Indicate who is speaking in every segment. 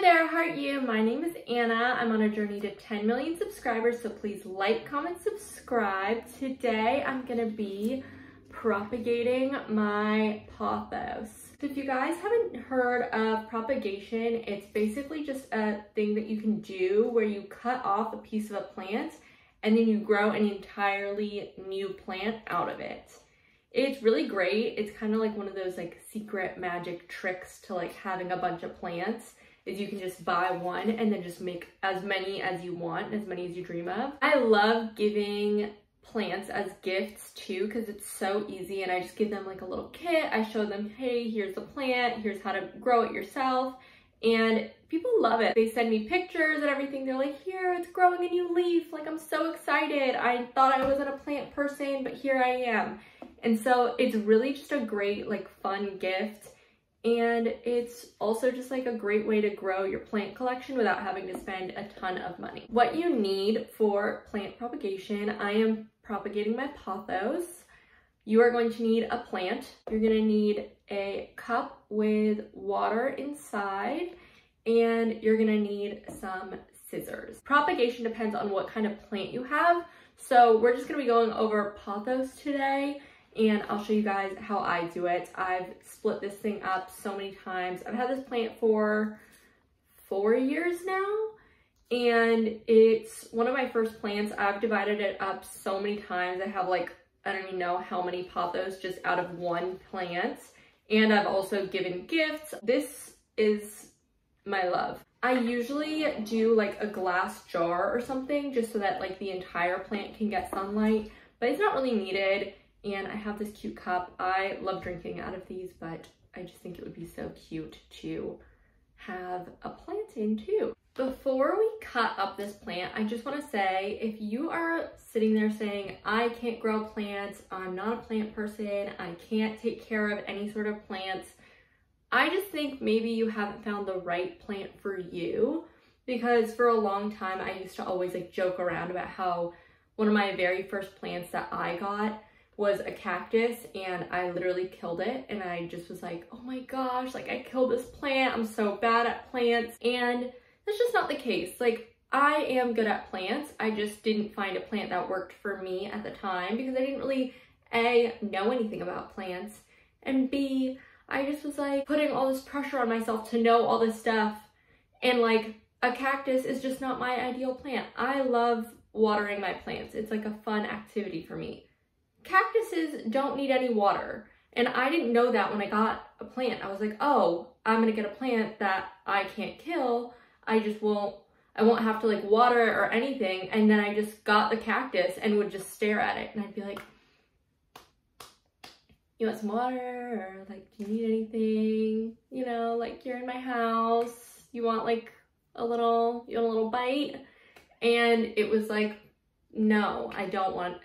Speaker 1: there, how are you? My name is Anna. I'm on a journey to 10 million subscribers, so please like, comment, subscribe. Today I'm gonna be propagating my pothos. So if you guys haven't heard of propagation, it's basically just a thing that you can do where you cut off a piece of a plant and then you grow an entirely new plant out of it. It's really great. It's kind of like one of those like secret magic tricks to like having a bunch of plants, is you can just buy one and then just make as many as you want, as many as you dream of. I love giving plants as gifts too because it's so easy, and I just give them like a little kit. I show them, hey, here's the plant, here's how to grow it yourself, and people love it. They send me pictures and everything. They're like, here, it's growing a new leaf. Like, I'm so excited. I thought I wasn't a plant person, but here I am. And so it's really just a great, like, fun gift. And it's also just like a great way to grow your plant collection without having to spend a ton of money. What you need for plant propagation: I am propagating my pothos. You are going to need a plant. You're gonna need a cup with water inside, and you're gonna need some scissors. Propagation depends on what kind of plant you have. So we're just gonna be going over pothos today, and I'll show you guys how I do it. I've split this thing up so many times. I've had this plant for 4 years now, and it's one of my first plants. I've divided it up so many times. I have like, I don't even know how many pothos just out of one plant. And I've also given gifts. This is my love. I usually do like a glass jar or something just so that like the entire plant can get sunlight, but it's not really needed. And I have this cute cup. I love drinking out of these, but I just think it would be so cute to have a plant in too. Before we cut up this plant, I just want to say, if you are sitting there saying, I can't grow plants, I'm not a plant person, I can't take care of any sort of plants, I just think maybe you haven't found the right plant for you. Because for a long time, I used to always like joke around about how one of my very first plants that I got was a cactus, and I literally killed it, and I just was like, oh my gosh, like I killed this plant, I'm so bad at plants. And that's just not the case. Like, I am good at plants, I just didn't find a plant that worked for me at the time because I didn't really A, know anything about plants, and B, I just was like putting all this pressure on myself to know all this stuff, and like a cactus is just not my ideal plant. I love watering my plants. It's like a fun activity for me. Cactuses don't need any water, and I didn't know that when I got a plant. I was like, oh, I'm gonna get a plant that I can't kill. I won't have to like water it or anything. And then I just got the cactus and would just stare at it, and I'd be like, you want some water? Or like, do you need anything? You know, like, you're in my house, you want like a little bite? And it was like, no, I don't want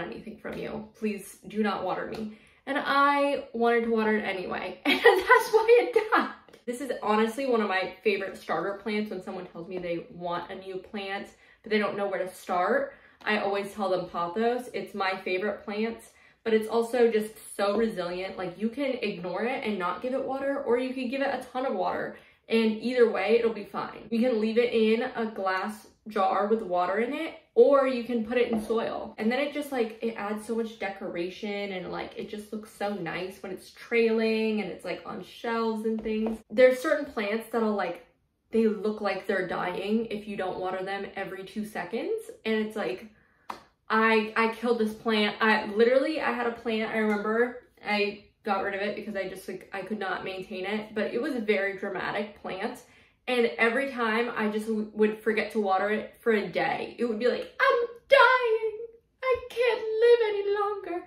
Speaker 1: anything from you. Please do not water me. And I wanted to water it anyway, and that's why it died. This is honestly one of my favorite starter plants. When someone tells me they want a new plant, but they don't know where to start, I always tell them pothos. It's my favorite plant, but it's also just so resilient. Like, you can ignore it and not give it water, or you can give it a ton of water, and either way, it'll be fine. You can leave it in a glass jar with water in it, or you can put it in soil, and then it just like, it adds so much decoration, and like it just looks so nice when it's trailing and it's like on shelves and things. There's certain plants that'll like, they look like they're dying if you don't water them every 2 seconds, and it's like, I killed this plant. I had a plant, I remember I got rid of it because I just like, I could not maintain it, but it was a very dramatic plant. And every time I just would forget to water it for a day, it would be like, I'm dying, I can't live any longer.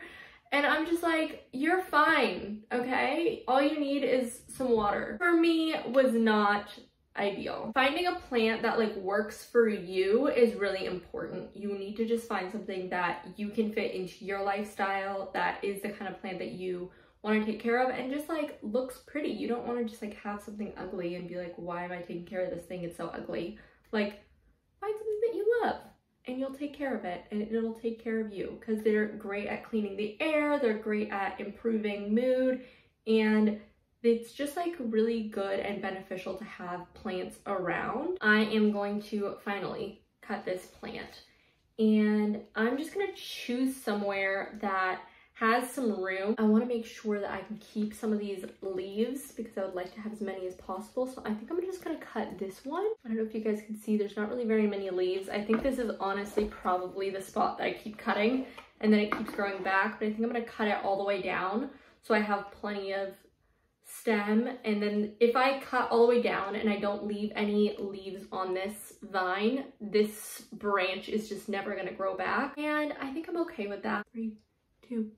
Speaker 1: And I'm just like, you're fine, okay? All you need is some water. For me, was not ideal. Finding a plant that like works for you is really important. You need to just find something that you can fit into your lifestyle, that is the kind of plant that you want to take care of and just like looks pretty. You don't want to just like have something ugly and be like, why am I taking care of this thing? It's so ugly. Like, find something that you love and you'll take care of it, and it'll take care of you, because they're great at cleaning the air, they're great at improving mood, and it's just like really good and beneficial to have plants around. I am going to finally cut this plant, and I'm just gonna choose somewhere that has some room. I want to make sure that I can keep some of these leaves because I would like to have as many as possible. So I think I'm just gonna cut this one. I don't know if you guys can see, there's not really very many leaves. I think this is honestly probably the spot that I keep cutting and then it keeps growing back, but I think I'm gonna cut it all the way down so I have plenty of stem. And then if I cut all the way down and I don't leave any leaves on this vine, this branch is just never gonna grow back. And I think I'm okay with that. 3, 2,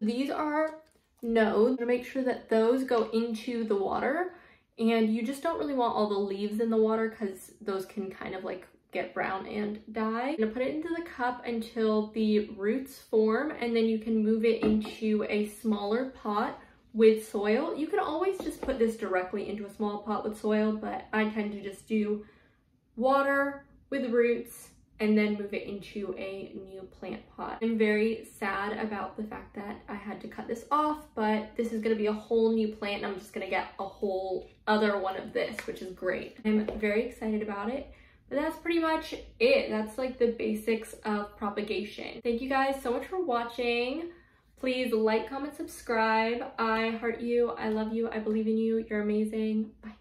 Speaker 1: these are nodes. I'm gonna make sure that those go into the water, and you just don't really want all the leaves in the water because those can kind of like get brown and die. I'm gonna put it into the cup until the roots form, and then you can move it into a smaller pot with soil. You can always just put this directly into a small pot with soil, but I tend to just do water with roots and then move it into a new plant pot. I'm very sad about the fact that I had to cut this off, but this is gonna be a whole new plant and I'm just gonna get a whole other one of this, which is great. I'm very excited about it, but that's pretty much it. That's like the basics of propagation. Thank you guys so much for watching. Please like, comment, subscribe. I heart you, I love you, I believe in you, you're amazing. Bye.